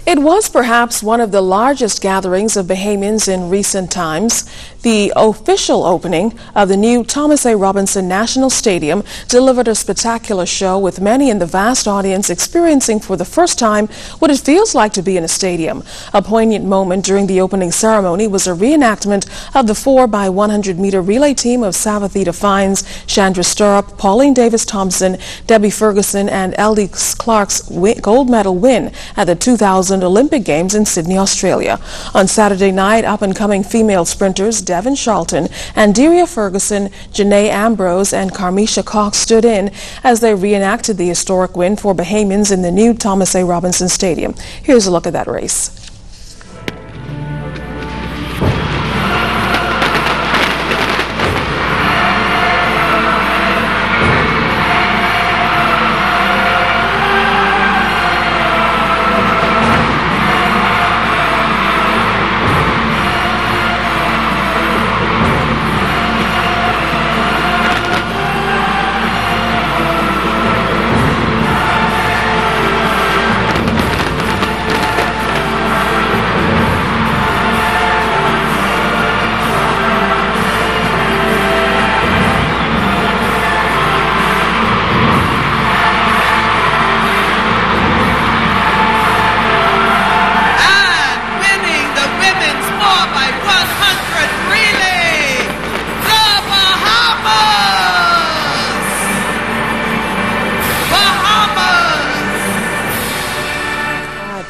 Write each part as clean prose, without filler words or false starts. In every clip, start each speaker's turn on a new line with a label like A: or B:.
A: It was perhaps one of the largest gatherings of Bahamians in recent times. The official opening of the new Thomas A. Robinson National Stadium delivered a spectacular show, with many in the vast audience experiencing for the first time what it feels like to be in a stadium. A poignant moment during the opening ceremony was a reenactment of the 4x100-meter relay team of Savva Theta Fines, Chandra Stirrup, Pauline Davis-Thompson, Debbie Ferguson, and L.D. Clark's gold medal win at the 2000 Olympic Games in Sydney, Australia. On Saturday night, up-and-coming female sprinters Devon Charlton and Deria Ferguson, Janae Ambrose, and Carmisha Cox stood in as they reenacted the historic win for Bahamians in the new Thomas A. Robinson Stadium. Here's a look at that race.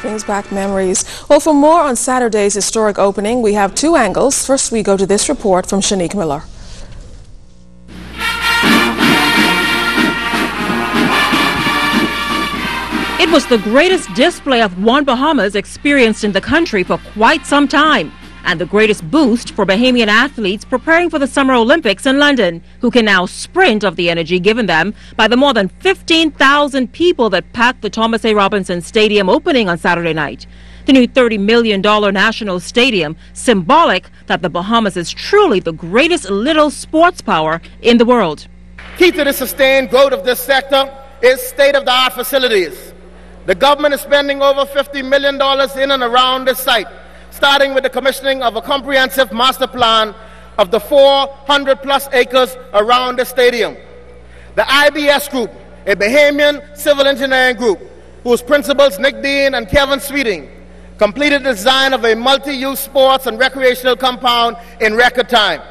A: Brings back memories. Well, for more on Saturday's historic opening, we have two angles. First, we go to this report from Shanique Miller.
B: It was the greatest display of One Bahamas experienced in the country for quite some time, and the greatest boost for Bahamian athletes preparing for the Summer Olympics in London, who can now sprint of the energy given them by the more than 15,000 people that packed the Thomas A. Robinson Stadium opening on Saturday night. The new $30 million national stadium, symbolic that the Bahamas is truly the greatest little sports power in the world.
C: Key to the sustained growth of this sector is state-of-the-art facilities. The government is spending over $50 million in and around this site, starting with the commissioning of a comprehensive master plan of the 400-plus acres around the stadium. The IBS Group, a Bahamian civil engineering group, whose principals Nick Dean and Kevin Sweeting completed the design of a multi-use sports and recreational compound in record time.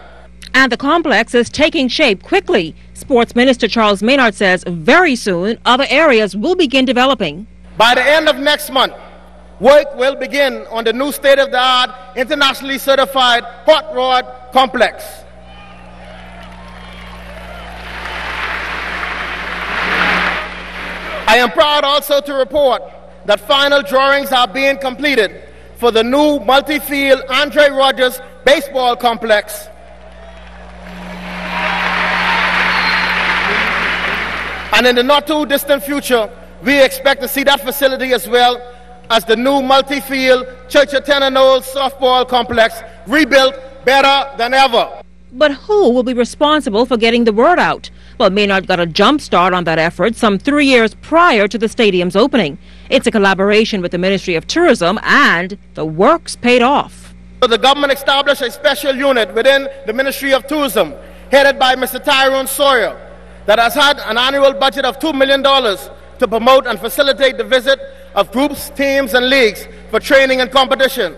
B: And the complex is taking shape quickly. Sports Minister Charles Maynard says very soon other areas will begin developing.
C: By the end of next month, work will begin on the new state-of-the-art, internationally certified hot rod complex. I am proud also to report that final drawings are being completed for the new multi-field Andre Rogers baseball complex. And in the not-too-distant future, we expect to see that facility as well as the new multi-field Churchill Tenor Knowles softball complex rebuilt better than ever.
B: But who will be responsible for getting the word out? Well, Maynard got a jump start on that effort some 3 years prior to the stadium's opening. It's a collaboration with the Ministry of Tourism, and the work's paid off.
C: The government established a special unit within the Ministry of Tourism, headed by Mr. Tyrone Sawyer, that has had an annual budget of $2 million to promote and facilitate the visit of groups, teams, and leagues for training and competition.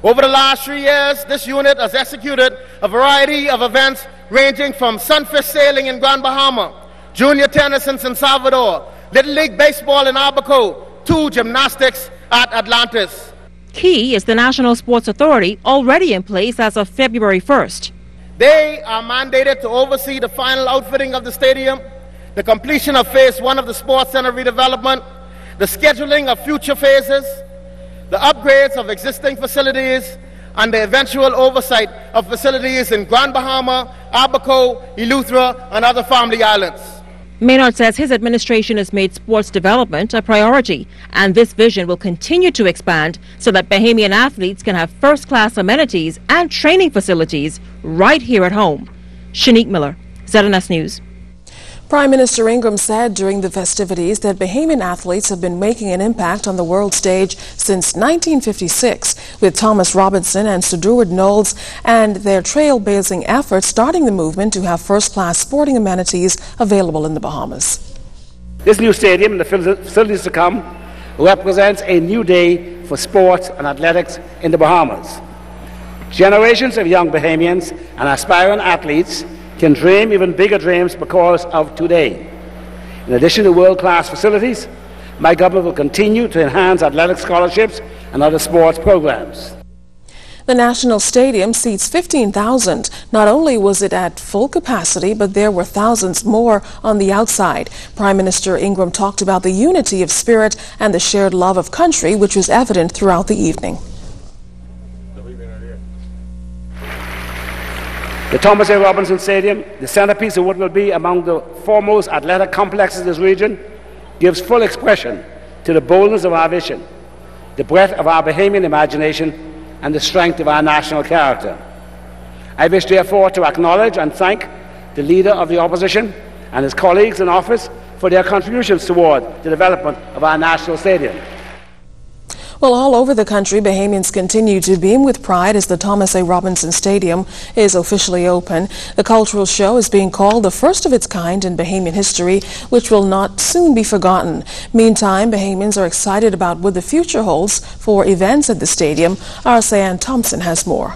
C: Over the last 3 years, this unit has executed a variety of events ranging from sunfish sailing in Grand Bahama, junior tennis in San Salvador, Little League baseball in Abaco, to gymnastics at Atlantis.
B: Key is the National Sports Authority, already in place as of February 1st.
C: They are mandated to oversee the final outfitting of the stadium, the completion of Phase 1 of the Sports Center redevelopment, the scheduling of future phases, the upgrades of existing facilities, and the eventual oversight of facilities in Grand Bahama, Abaco, Eleuthera, and other family islands.
B: Maynard says his administration has made sports development a priority, and this vision will continue to expand so that Bahamian athletes can have first-class amenities and training facilities right here at home. Shanique Miller, ZNS News.
A: Prime Minister Ingram said during the festivities that Bahamian athletes have been making an impact on the world stage since 1956, with Thomas Robinson and Sir Druid Knowles and their trailblazing efforts starting the movement to have first-class sporting amenities available in the Bahamas.
D: This new stadium and the facilities to come represents a new day for sports and athletics in the Bahamas. Generations of young Bahamians and aspiring athletes can dream even bigger dreams because of today. In addition to world-class facilities, my government will continue to enhance athletic scholarships and other sports programs.
A: The National Stadium seats 15,000. Not only was it at full capacity, but there were thousands more on the outside. Prime Minister Ingram talked about the unity of spirit and the shared love of country, which was evident throughout the evening.
D: The Thomas A. Robinson Stadium, the centerpiece of what will be among the foremost athletic complexes in this region, gives full expression to the boldness of our vision, the breadth of our Bahamian imagination, and the strength of our national character. I wish therefore to acknowledge and thank the Leader of the Opposition and his colleagues in office for their contributions toward the development of our national stadium.
A: Well, all over the country, Bahamians continue to beam with pride as the Thomas A. Robinson Stadium is officially open. The cultural show is being called the first of its kind in Bahamian history, which will not soon be forgotten. Meantime, Bahamians are excited about what the future holds for events at the stadium. Our Sayan Thompson has more.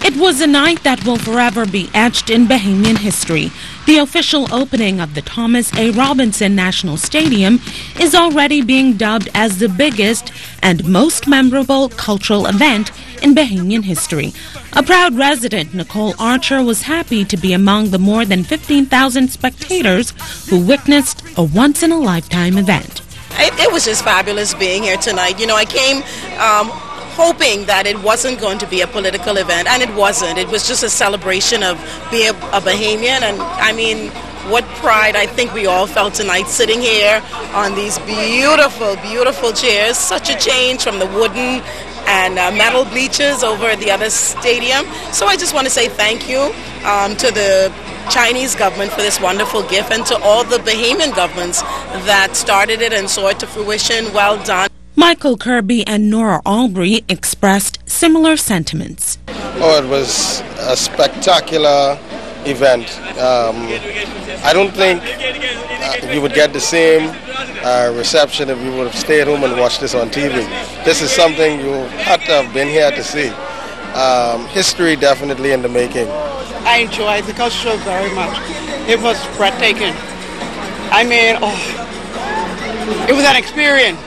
E: It was a night that will forever be etched in Bahamian history. The official opening of the Thomas A. Robinson National Stadium is already being dubbed as the biggest and most memorable cultural event in Bahamian history. A proud resident, Nicole Archer, was happy to be among the more than 15,000 spectators who witnessed a once-in-a-lifetime event.
F: It was just fabulous being here tonight. You know, I came hoping that it wasn't going to be a political event, and it wasn't. It was just a celebration of being a Bahamian, and I mean, what pride I think we all felt tonight sitting here on these beautiful, beautiful chairs. Such a change from the wooden and metal bleachers over at the other stadium. So I just want to say thank you to the Chinese government for this wonderful gift, and to all the Bahamian governments that started it and saw it to fruition. Well done.
E: Michael Kirby and Nora Albury expressed similar sentiments.
G: Oh, it was a spectacular event. I don't think we would get the same reception if we would have stayed home and watched this on TV. This is something you had to have been here to see. History definitely in the making.
H: I enjoyed the culture show very much. It was breathtaking. I mean, it was an experience.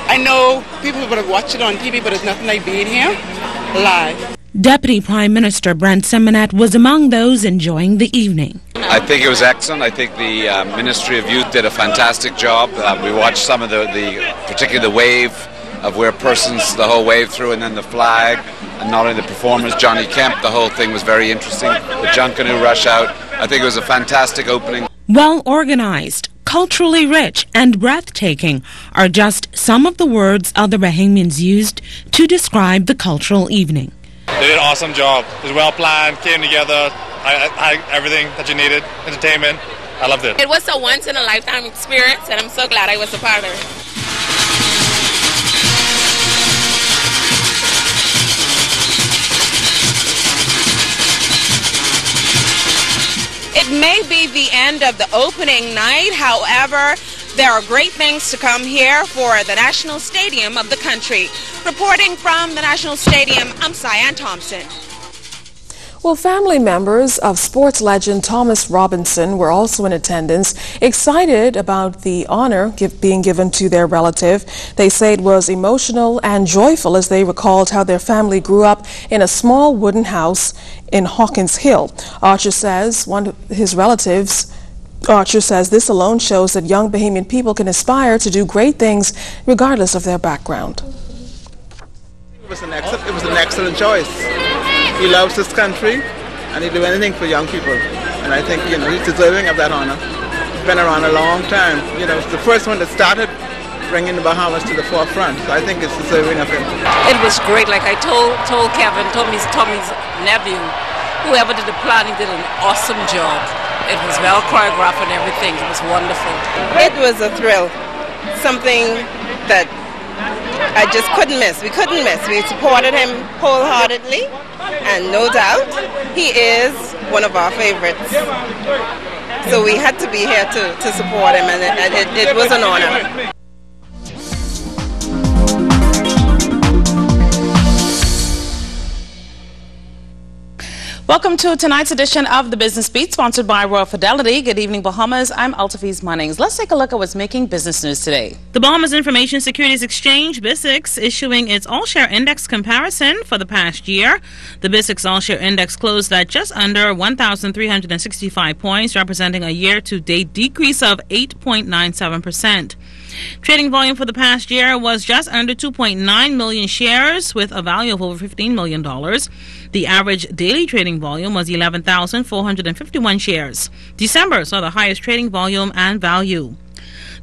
H: I know people would have watched it on TV, but it's nothing like being here live.
E: Deputy Prime Minister Brent Simonet was among those enjoying the evening.
I: I think it was excellent. I think the Ministry of Youth did a fantastic job. We watched some of particularly the wave of where persons, the whole wave through, and then the flag, and not only the performers, Johnny Kemp, the whole thing was very interesting. The Junkanoo rush out. I think it was a fantastic opening.
E: Well organized, culturally rich, and breathtaking are just some of the words other Bahamians used to describe the cultural evening.
J: They did an awesome job. It was well planned, came together, I everything that you needed, entertainment. I loved it.
K: It was a once-in-a-lifetime experience, and I'm so glad I was a part of it. It may be the end of the opening night. However, there are great things to come here for the National Stadium of the country. Reporting from the National Stadium, I'm Sayan Thompson.
A: Well, family members of sports legend Thomas Robinson were also in attendance, excited about the honor being given to their relative. They say it was emotional and joyful as they recalled how their family grew up in a small wooden house in Hawkins Hill. Archer says one of his relatives this alone shows that young Bahamian people can aspire to do great things regardless of their background.
L: It was an excellent choice. He loves his country, and he'd do anything for young people. And I think, he's deserving of that honor. He's been around a long time. It's the first one that started bringing the Bahamas to the forefront. So I think it's deserving of him.
M: It was great. Like I told Kevin, Tommy's nephew, whoever did the planning did an awesome job. It was well choreographed and everything. It was wonderful.
N: It was a thrill, something that I just couldn't miss. We couldn't miss. We supported him wholeheartedly, and no doubt he is one of our favorites. So we had to be here to support him, and it was an honor.
O: Welcome to tonight's edition of the Business Beat, sponsored by Royal Fidelity. Good evening, Bahamas. I'm Altafiz Munnings. Let's take a look at what's making business news today.
E: The Bahamas Information Securities Exchange, BISX, issuing its all-share index comparison for the past year. The BISX all-share index closed at just under 1,365 points, representing a year-to-date decrease of 8.97%. Trading volume for the past year was just under 2.9 million shares with a value of over $15 million. The average daily trading volume was 11,451 shares. December saw the highest trading volume and value.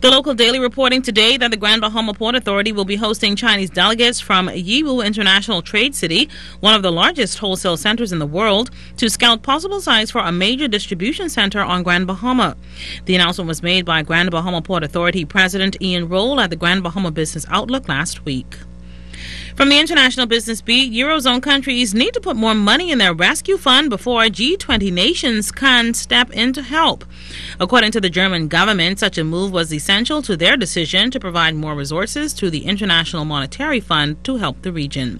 E: The local daily reporting today that the Grand Bahama Port Authority will be hosting Chinese delegates from Yiwu International Trade City, one of the largest wholesale centers in the world, to scout possible sites for a major distribution center on Grand Bahama. The announcement was made by Grand Bahama Port Authority President Ian Roll at the Grand Bahama Business Outlook last week. From the International Business Beat, Eurozone countries need to put more money in their rescue fund before G20 nations can step in to help. According to the German government, such a move was essential to their decision to provide more resources to the International Monetary Fund to help the region.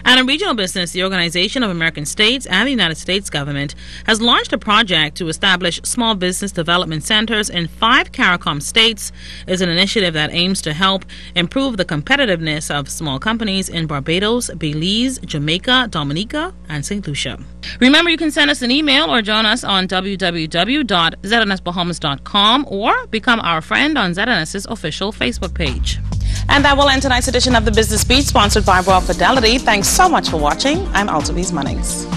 E: And in regional business, the Organization of American States and the United States government has launched a project to establish small business development centers in 5 CARICOM states. It's an initiative that aims to help improve the competitiveness of small companies in Barbados, Belize, Jamaica, Dominica, and St. Lucia. Remember, you can send us an email or join us on www.znsbahamas.com or become our friend on ZNS's official Facebook page.
O: And that will end tonight's edition of the Business Beat, sponsored by Royal Fidelity. Thanks so much for watching. I'm Altafiz Munnings.